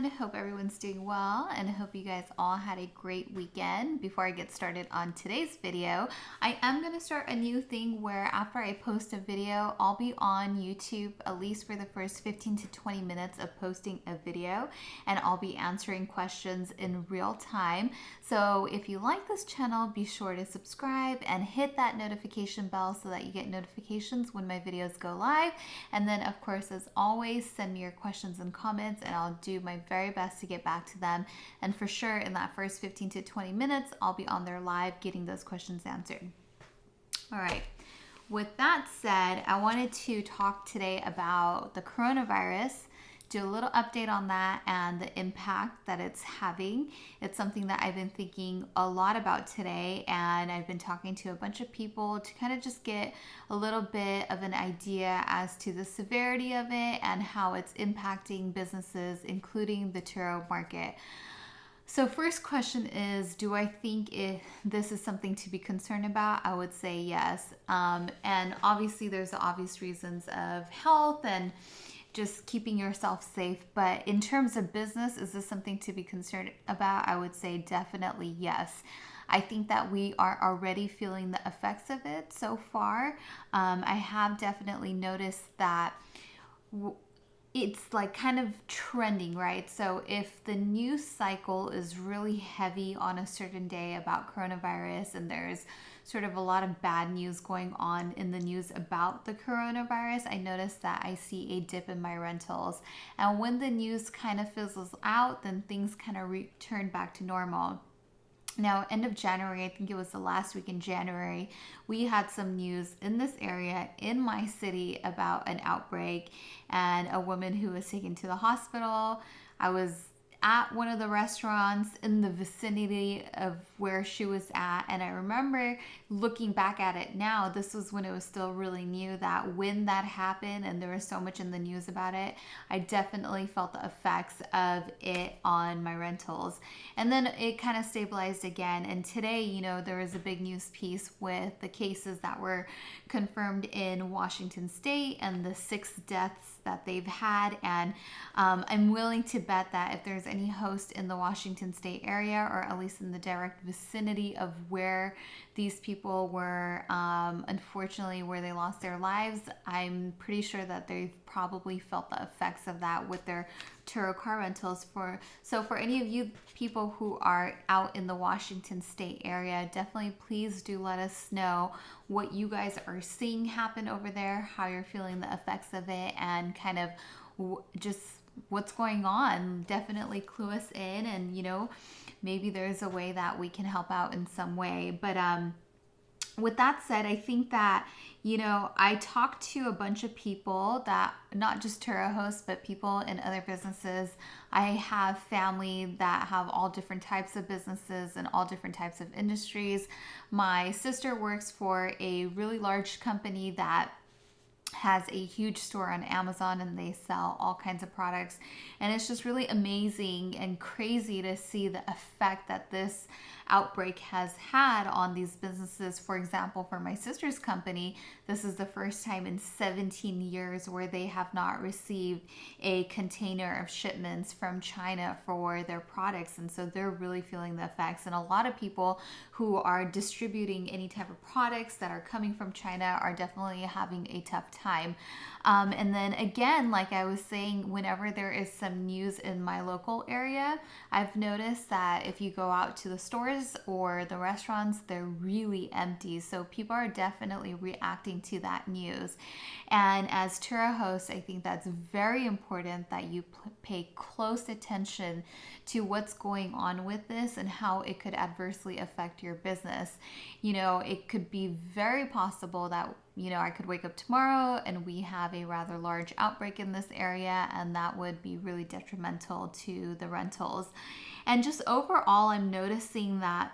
everyone. Hope everyone's doing well and I hope you guys all had a great weekend. Before I get started on today's video, I am going to start a new thing where after I post a video, I'll be on YouTube at least for the first 15 to 20 minutes of posting a video, and I'll be answering questions in real time. So if you like this channel, be sure to subscribe and hit that notification bell so that you get notifications when my videos go live. And then of course, as always, send me your questions and comments and I'll do my very best to get back to them. And for sure, in that first 15 to 20 minutes, I'll be on there live getting those questions answered. All right. With that said, I wanted to talk today about the coronavirus, do a little update on that and the impact that it's having. It's something that I've been thinking a lot about today, and I've been talking to a bunch of people to kind of just get a little bit of an idea as to the severity of it and how it's impacting businesses, including the Turo market. So first question is, do I think this is something to be concerned about? I would say yes. And obviously there's the obvious reasons of health and just keeping yourself safe. But in terms of business, is this something to be concerned about? I would say definitely yes. I think that we are already feeling the effects of it so far. I have definitely noticed that it's like kind of trending, right? So if the news cycle is really heavy on a certain day about coronavirus and there's sort of a lot of bad news going on in the news about the coronavirus, I notice that I see a dip in my rentals. And when the news kind of fizzles out, then things kind of return back to normal. Now, end of January, I think it was the last week in January, we had some news in this area in my city about an outbreak and a woman who was taken to the hospital. I was at one of the restaurants in the vicinity of where she was at, and I remember looking back at it now, this was when it was still really new, that when that happened and there was so much in the news about it, I definitely felt the effects of it on my rentals. And then it kind of stabilized again, and today, you know, there was a big news piece with the cases that were confirmed in Washington State and the 6 deaths that they've had. And I'm willing to bet that if there's any host in the Washington State area, or at least in the direct vicinity of where these people were, unfortunately, where they lost their lives, I'm pretty sure that they've probably felt the effects of that with their Turo car rentals. So for any of you people who are out in the Washington State area, definitely please do let us know what you guys are seeing happen over there, how you're feeling the effects of it, and kind of just what's going on. Definitely clue us in, and you know, maybe there's a way that we can help out in some way. But with that said, I think that, you know, I talked to a bunch of people, that not just Turo hosts, but people in other businesses. I have family that have all different types of businesses and all different types of industries. My sister works for a really large company that has a huge store on Amazon, and they sell all kinds of products. And it's just really amazing and crazy to see the effect that this outbreak has had on these businesses. For example, for my sister's company, this is the first time in 17 years where they have not received a container of shipments from China for their products. And so they're really feeling the effects. And a lot of people who are distributing any type of products that are coming from China are definitely having a tough time. And then again, like I was saying, whenever there is some news in my local area, I've noticed that if you go out to the stores or the restaurants, they're really empty. So people are definitely reacting to that news. And as Turo hosts, I think that's very important that you pay close attention to what's going on with this and how it could adversely affect your business. You know, it could be very possible that, you know, I could wake up tomorrow and we have a rather large outbreak in this area, and that would be really detrimental to the rentals. And just overall, I'm noticing that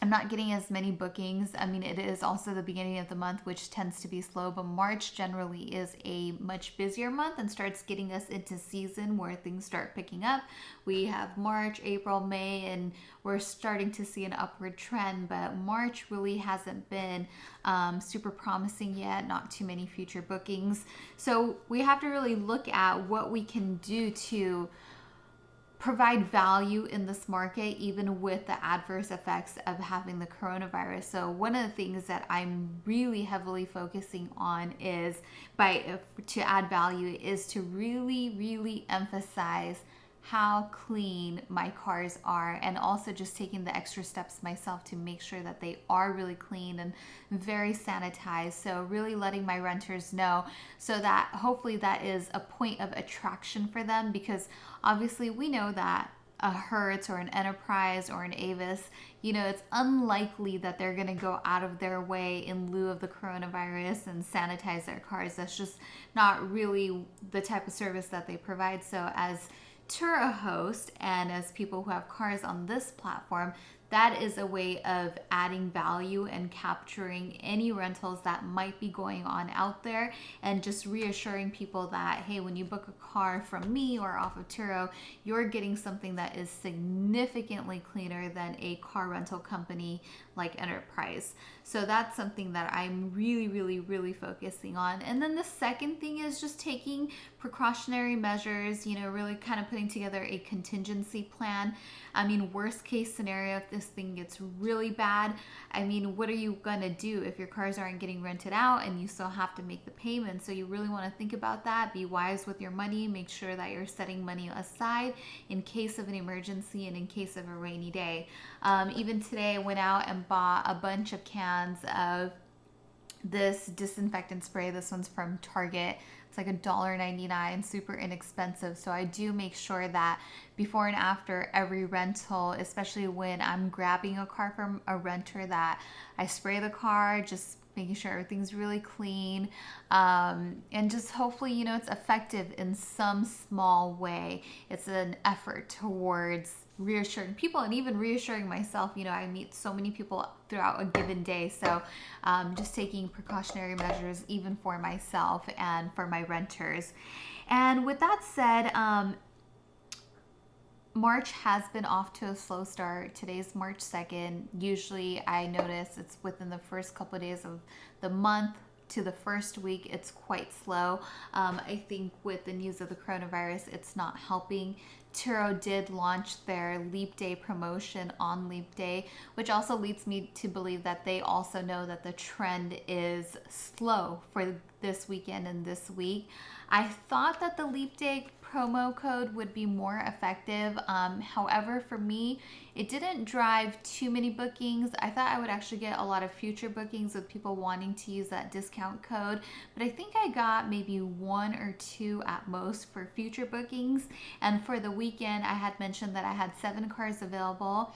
I'm not getting as many bookings. I mean, it is also the beginning of the month, which tends to be slow, but March generally is a much busier month and starts getting us into season where things start picking up. We have March, April, May, and we're starting to see an upward trend, but March really hasn't been super promising yet, not too many future bookings. So we have to really look at what we can do to provide value in this market even with the adverse effects of having the coronavirus. So one of the things that I'm really heavily focusing on is to add value is to really emphasize how clean my cars are, and also just taking the extra steps myself to make sure that they are really clean and very sanitized. So really letting my renters know, so that hopefully that is a point of attraction for them, because obviously we know that a Hertz or an Enterprise or an Avis, it's unlikely that they're going to go out of their way in lieu of the coronavirus and sanitize their cars. That's just not really the type of service that they provide. So as Turo host and as people who have cars on this platform, that is a way of adding value and capturing any rentals that might be going on out there, and just reassuring people that, hey, when you book a car from me or off of Turo, you're getting something that is significantly cleaner than a car rental company like Enterprise. So that's something that I'm really focusing on. And then the second thing is just taking precautionary measures, really kind of putting together a contingency plan. I mean, worst case scenario, if this thing gets really bad, I mean, what are you going to do if your cars aren't getting rented out and you still have to make the payment? So you really want to think about that, be wise with your money, make sure that you're setting money aside in case of an emergency and in case of a rainy day. Even today I went out and bought a bunch of cans of this disinfectant spray. This one's from Target. It's like $1.99, super inexpensive. So I do make sure that before and after every rental, especially when I'm grabbing a car from a renter, that I spray the car, just making sure everything's really clean, and just hopefully, it's effective in some small way. It's an effort towards reassuring people and even reassuring myself. I meet so many people throughout a given day, so just taking precautionary measures even for myself and for my renters. And with that said, March has been off to a slow start. Today's March 2nd. Usually I notice it's within the first couple of days of the month to the first week, it's quite slow. I think with the news of the coronavirus, it's not helping. Turo did launch their Leap Day promotion on Leap Day, which also leads me to believe that they also know that the trend is slow for this weekend and this week. I thought that the Leap Day promo code would be more effective. However, for me, it didn't drive too many bookings. I thought I would actually get a lot of future bookings with people wanting to use that discount code, but I think I got maybe 1 or 2 at most for future bookings. And for the weekend, I had mentioned that I had 7 cars available,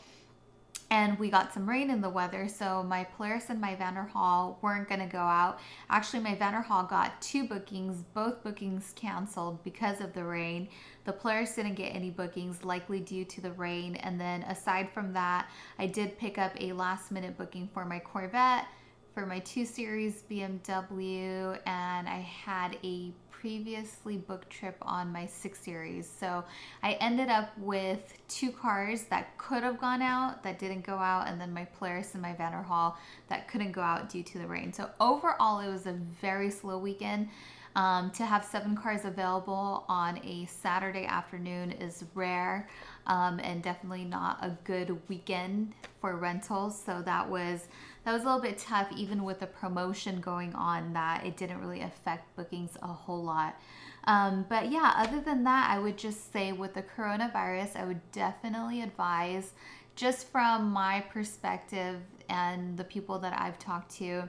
and we got some rain in the weather, so my Polaris and my Vanderhaal weren't going to go out. Actually, my Vanderhaal got 2 bookings, both bookings canceled because of the rain. The Polaris didn't get any bookings, likely due to the rain. And then aside from that, I did pick up a last minute booking for my Corvette, for my 2 Series BMW, and I had a previously booked trip on my 6 Series. So I ended up with 2 cars that could have gone out that didn't go out, and then my Polaris and my Vanderhaal that couldn't go out due to the rain. So overall, it was a very slow weekend. To have 7 cars available on a Saturday afternoon is rare, and definitely not a good weekend for rentals. So that was a little bit tough, even with the promotion going on, that it didn't really affect bookings a whole lot. But yeah, other than that, I would just say with the coronavirus, I would definitely advise, just from my perspective and the people that I've talked to,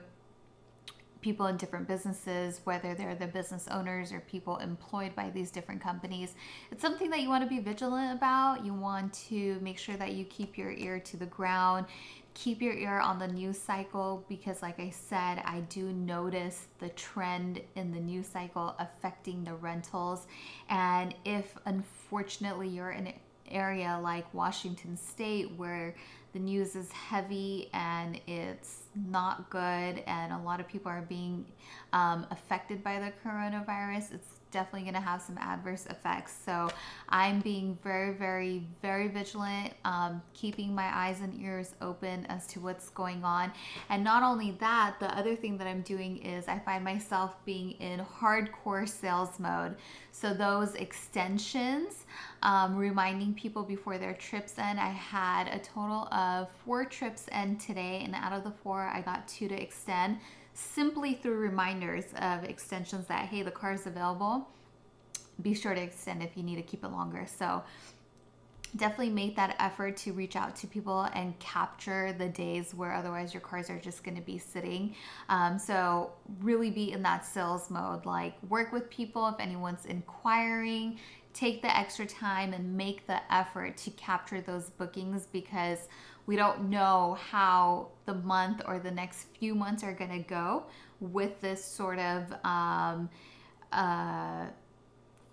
people in different businesses, whether they're the business owners or people employed by these different companies, it's something that you want to be vigilant about. You want to make sure that you keep your ear to the ground, keep your ear on the news cycle, because like I said, I do notice the trend in the news cycle affecting the rentals. And if unfortunately you're in an area like Washington State where the news is heavy and it's not good and a lot of people are being affected by the coronavirus, it's definitely going to have some adverse effects. So I'm being very, very, very vigilant, keeping my eyes and ears open as to what's going on. And not only that, the other thing that I'm doing is I find myself being in hardcore sales mode. So those extensions, reminding people before their trips end. I had a total of 4 trips end today, and out of the 4, I got 2 to extend simply through reminders of extensions that, hey, the car is available. Be sure to extend if you need to keep it longer. So definitely make that effort to reach out to people and capture the days where otherwise your cars are just going to be sitting. So really be in that sales mode, like work with people if anyone's inquiring. Take the extra time and make the effort to capture those bookings, because we don't know how the month or the next few months are going to go with this sort of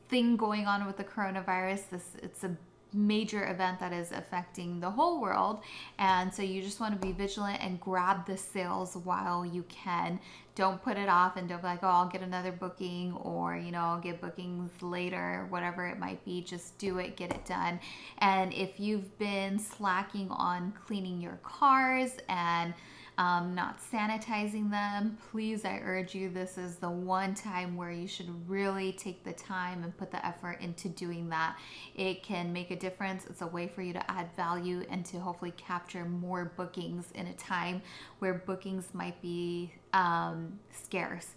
thing going on with the coronavirus. It's a major event that is affecting the whole world, and so you just want to be vigilant and grab the sales while you can. Don't put it off and don't be like, oh, I'll get another booking, or I'll get bookings later, whatever it might be. Just do it, get it done. And if you've been slacking on cleaning your cars and not sanitizing them, please, I urge you, this is the one time where you should really take the time and put the effort into doing that. It can make a difference. It's a way for you to add value and to hopefully capture more bookings in a time where bookings might be scarce.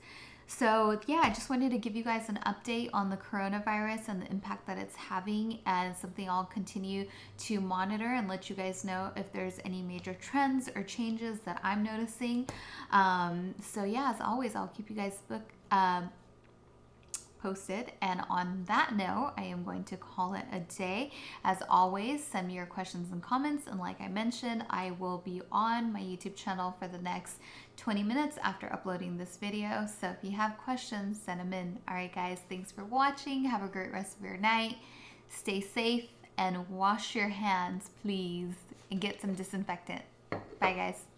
So yeah, I just wanted to give you guys an update on the coronavirus and the impact that it's having, and something I'll continue to monitor and let you guys know if there's any major trends or changes that I'm noticing. So yeah, as always, I'll keep you guys posted. And on that note, I am going to call it a day. As always, send me your questions and comments, and like I mentioned, I will be on my YouTube channel for the next 20 minutes after uploading this video. So if you have questions, send them in. All right, guys, thanks for watching. Have a great rest of your night. Stay safe and wash your hands, please, and get some disinfectant. Bye, guys.